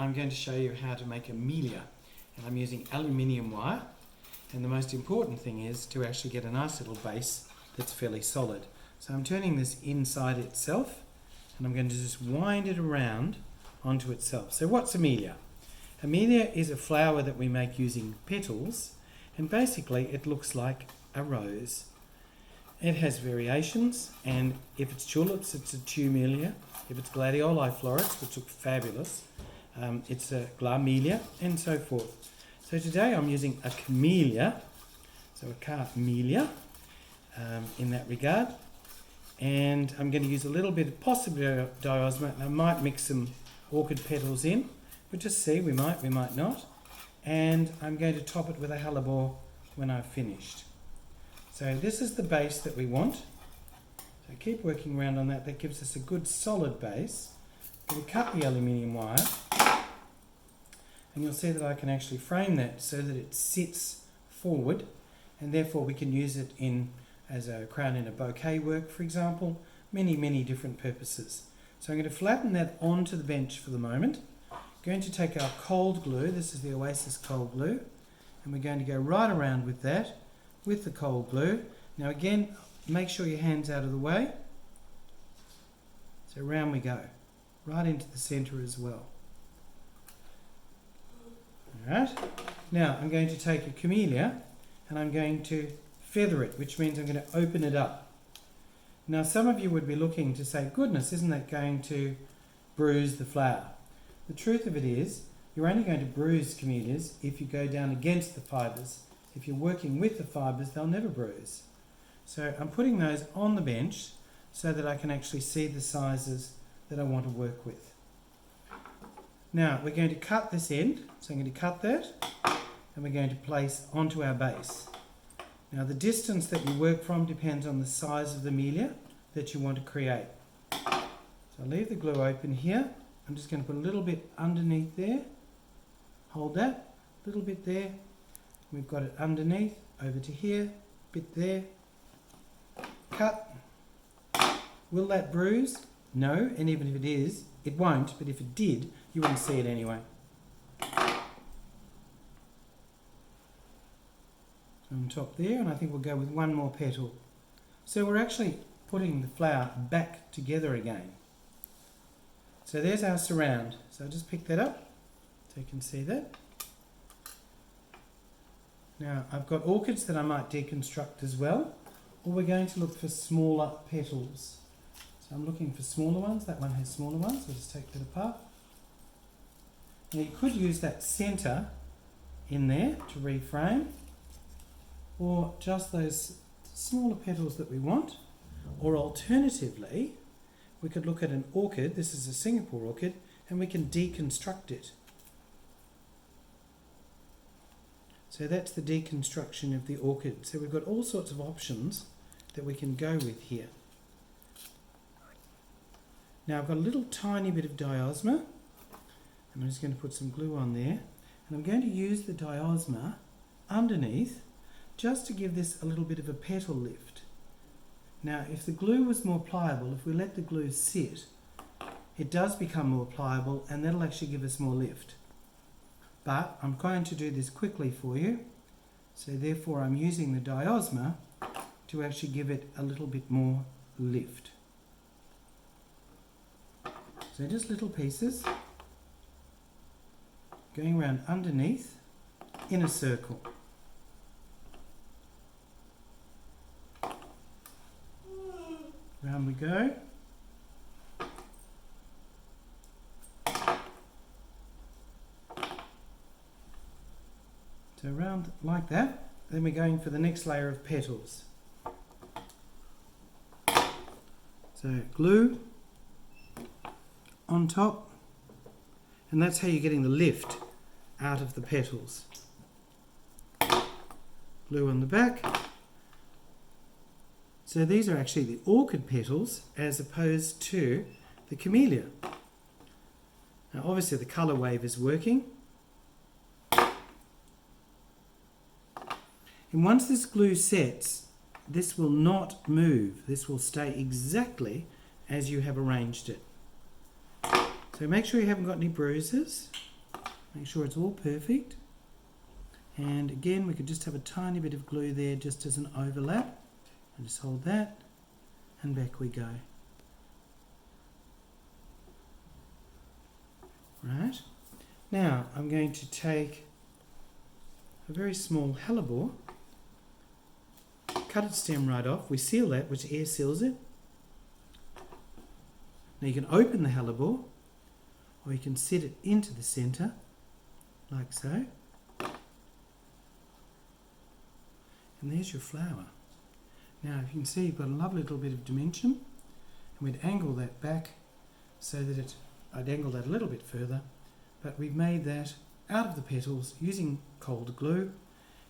I'm going to show you how to make a melia, and I'm using aluminium wire, and the most important thing is to actually get a nice little base that's fairly solid. So I'm turning this inside itself and I'm going to just wind it around onto itself. So what's a melia? A melia is a flower that we make using petals, and basically it looks like a rose. It has variations, and if it's tulips, it's a tumelia. If it's gladioli florets, which look fabulous, it's a glamelia, and so forth. So today I'm using a camellia, so a camellia in that regard, and I'm going to use a little bit of possibly diosma, and I might mix some orchid petals in. We'll just see, we might not. And I'm going to top it with a hellebor when I've finished. So this is the base that we want. So keep working around on that. That gives us a good solid base. We'll cut the aluminium wire, and you'll see that I can actually frame that so that it sits forward, and therefore we can use it as a crown in a bouquet work, for example, many different purposes. So I'm going to flatten that onto the bench for the moment. Going to take our cold glue, this is the Oasis cold glue, and we're going to go right around with that, with the cold glue. Now again, make sure your hand's out of the way. So around we go, right into the centre as well. Alright, now I'm going to take a camellia and I'm going to feather it, which means I'm going to open it up. Now some of you would be looking to say, goodness, isn't that going to bruise the flower? The truth of it is, you're only going to bruise camellias if you go down against the fibres. If you're working with the fibres, they'll never bruise. So I'm putting those on the bench so that I can actually see the sizes that I want to work with. Now we're going to cut this end, so I'm going to cut that and we're going to place onto our base. Now the distance that you work from depends on the size of the melia that you want to create. So I'll leave the glue open here. I'm just going to put a little bit underneath there, hold that, a little bit there, we've got it underneath, over to here, bit there, cut. Will that bruise? No, and even if it is, it won't, but if it did, you wouldn't see it anyway. On top there, and I think we'll go with one more petal. So we're actually putting the flower back together again. So there's our surround. So I'll just pick that up so you can see that. Now I've got orchids that I might deconstruct as well, or we're going to look for smaller petals. So I'm looking for smaller ones. That one has smaller ones. I'll just take that apart. Now you could use that centre in there to reframe, or just those smaller petals that we want, or alternatively we could look at an orchid. This is a Singapore orchid, and we can deconstruct it. So that's the deconstruction of the orchid. So we've got all sorts of options that we can go with here. Now I've got a little tiny bit of diosma, and I'm just going to put some glue on there, and I'm going to use the diosma underneath just to give this a little bit of a petal lift. Now if the glue was more pliable, if we let the glue sit, it does become more pliable, and that'll actually give us more lift. But I'm going to do this quickly for you, so therefore I'm using the diosma to actually give it a little bit more lift. So just little pieces going around underneath in a circle. Round we go. So around like that, then we're going for the next layer of petals. So glue on top, and that's how you're getting the lift out of the petals. Glue on the back. So these are actually the orchid petals as opposed to the camellia. Now obviously the colour wave is working. And once this glue sets, this will not move. This will stay exactly as you have arranged it. So make sure you haven't got any bruises. Make sure it's all perfect. And again, we could just have a tiny bit of glue there just as an overlap. And just hold that, and back we go. Right. Now, I'm going to take a very small hellebor, cut its stem right off. We seal that, which air seals it. Now you can open the hellebor, or you can set it into the centre, like so. And there's your flower. Now you can see you've got a lovely little bit of dimension, and we'd angle that back so that I'd angle that a little bit further, but we've made that out of the petals using cold glue,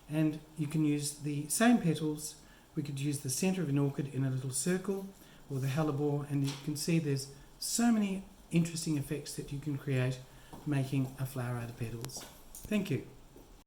and you can use the same petals. We could use the centre of an orchid in a little circle, or the hellebor, and you can see there's so many interesting effects that you can create making a flower out of petals. Thank you.